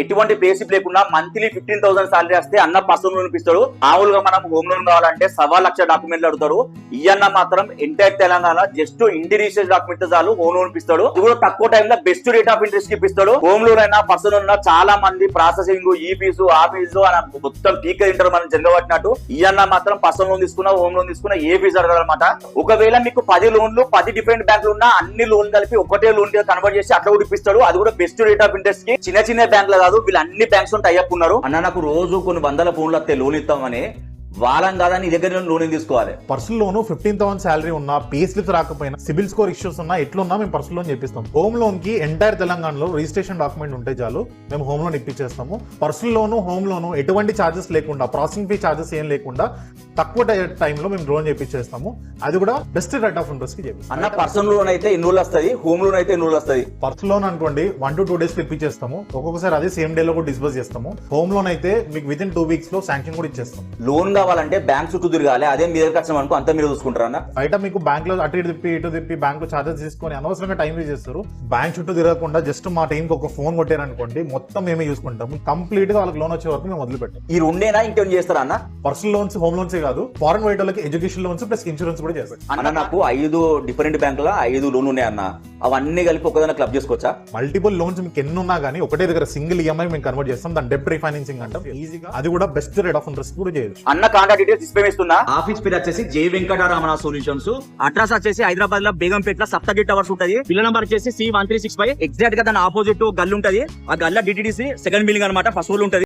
ఎటువంటి బేసిక్ లేకుండా monthly 15,000 salary వస్తే అన్న పర్సనల్ లోన్ ఇప్పిస్తాడు. మామూలుగా మనం హోమ్ లోన్ కావాలంటే 1,00,000 డాక్యుమెంట్లు అడుగుతాడు. ఈ అన్న మాత్రం ఎంటైర్ తెలంగాణ జస్ట్ ఇంటి రిజిస్ట్రేషన్ డాక్యుమెంట్ చాలు హోమ్ లోన్ ఇప్పిస్తాడు. ఇది కూడా తక్కువ టైంలో బెస్ట్ రేట్ ఆఫ్ ఇంట్రెస్ట్ ఇప్పిస్తాడు. హోమ్ లోన్ అయినా పర్సనల్ లోన్ చాలా మంది ప్రాసెసింగ్ ఈ ఫీజు ఆ ఫీజు అని మొత్తం టీకే తింటారు మనం జరగబట్టినట్టు. ఈ అన్న మాత్రం పర్సనల్ లోన్ తీసుకున్నా హోమ్ లోన్ తీసుకున్నా ఏ ఫీజు అడగాలన్నమాట. ఒకవేళ మీకు 10 లోన్లు 10 డిఫరెంట్ బ్యాంకులు ఉన్నా అన్ని లోన్ కలిపి ఒకటే లోన్ కన్వర్ట్ చేసి అట్లా కూడా ఇప్పిస్తాడు. అది కూడా బెస్ట్ రేట్ ఆఫ్ ఇంట్రెస్ట్ కి. చిన్న చిన్న బ్యాంకులు కాదు, వీళ్ళు అన్ని బ్యాంక్స్ టై అప్ ఉన్నారు. అన్న నాకు రోజు కొన్ని వందల ఫోన్లు వస్తే లోన్ ఇస్తామని వాళ్ళం కాదని దగ్గర లోన్ తీసుకోవాలి. పర్సనల్ లోన్ 15,000 శాలరీ ఉన్నా, పే స్లిప్స్ రాకపోయినా, సిబిల్ స్కోర్ ఇష్యూస్ ఉన్నా ఎట్లున్నా మేము పర్సనల్ లోన్ చేపిస్తాం. హోమ్ లోన్ కి ఎంటైర్ తెలంగాణలో రిజిస్ట్రేషన్ డాక్యుమెంట్ ఉంటే చాలు మేము హోమ్ లోన్ ఇప్పించేస్తాము. పర్సనల్ లోను హోమ్ లోను ఎటువంటి ఛార్జెస్ లేకుండా, ప్రాసెసింగ్ ఫీ ఛార్జెస్ ఏం లేకుండా తక్కువ టైంలో మేము లోన్ చేపించేస్తాము. అది కూడా బెస్ట్ రేట్ ఆఫ్ ఇంట్రెస్ట్ కి చేపిస్తాం. అన్న పర్సనల్ లోన్ అయితే ఎన్ని రోజులు వస్తుంది, హోమ్ లోన్ అయితే ఎన్ని రోజులు వస్తుంది? పర్సనల్ లోన్ అనుకోండి 1 to 2 days ఇప్పించేస్తాము. ఒక్కొక్కసారి అదే సేమ్ డే లో కూడా డిస్బర్స్ చేస్తాము. హోమ్ లోన్ అయితే మీకు విత్ ఇన్ 2 weeks లో శాంక్షన్ కూడా ఇచ్చేస్తాం. లోన్ కావాలంటే బ్యాంక్ చుట్టూ తిరగాలి, అదే మీ దగ్గర వచ్చిన అనుకో అంతా మీరు చూసుకుంటారా అన్న? బయట మీకు బ్యాంక్ లో అటు ఇటు తిప్పి బ్యాంక్ లో చార్జెస్ తీసుకొని అనవసరంగా టైం వేస్ట్ చేస్తారు. బ్యాంక్ చుట్టూ తిరగకుండా జస్ట్ మా టీం కి ఒక ఫోన్ కొట్టారనుకోండి మొత్తం మేమే చూసుకుంటాము. కంప్లీట్ గా వాళ్ళకి లోన్ వచ్చే వరకు మేము వదిలిపెట్టాం. ఈ రెండేనా ఇంకేం చేస్తారా అన్న? పర్సనల్ లోన్స్ హోమ్ లోన్స్ కాదు, ఫారెన్ వైట్ వాళ్ళకి ఎడ్యుకేషన్ లోన్స్ ప్లస్ ఇన్సూరెన్స్ కూడా చేస్తారు. అన్న నాకు 5 డిఫరెంట్ బ్యాంకుల 5 లోన్లు ఉన్నాయి అన్న, అవన్నీ కలిపి ఒకదాన్ని క్లబ్ చేసుకోవచ్చా? మల్టిపుల్ లోన్స్ మీకు ఎన్ని ఉన్నా కానీ ఒకటే దగ్గర సింగిల్ ఈఎంఐ మేము కన్వర్ట్ చేస్తాం. దాని డెబ్ట్ రీఫైనాన్సింగ్ అంటాం ఈజీగా. అది కూడా బెస్ట్ రేట్ ఆఫ్ ఇంట్రెస్ట్ కూడా చేయొచ్చు. అన్న కాంటాక్ట్ డీటెయిల్స్ డిస్ప్లే చేస్తున్నా. ఆఫీస్ పేరు వచ్చేసి జై వెంకటరమణ సొల్యూషన్స్. అడ్రస్ వచ్చేసి హైదరాబాద్ లో బేగంపేట సప్తగిరి టవర్స్ ఉంటది. పిల్ల నంబర్ వచ్చేసి C1365. ఎగ్జాక్ట్ గా దాని ఆపోజిట్ గల్లు ఉంటది. ఆ గల్ల డిటిడిసి సెకండ్ బిల్డింగ్ అనమాట, ఫస్ట్ ఫ్లోర్ ఉంటది.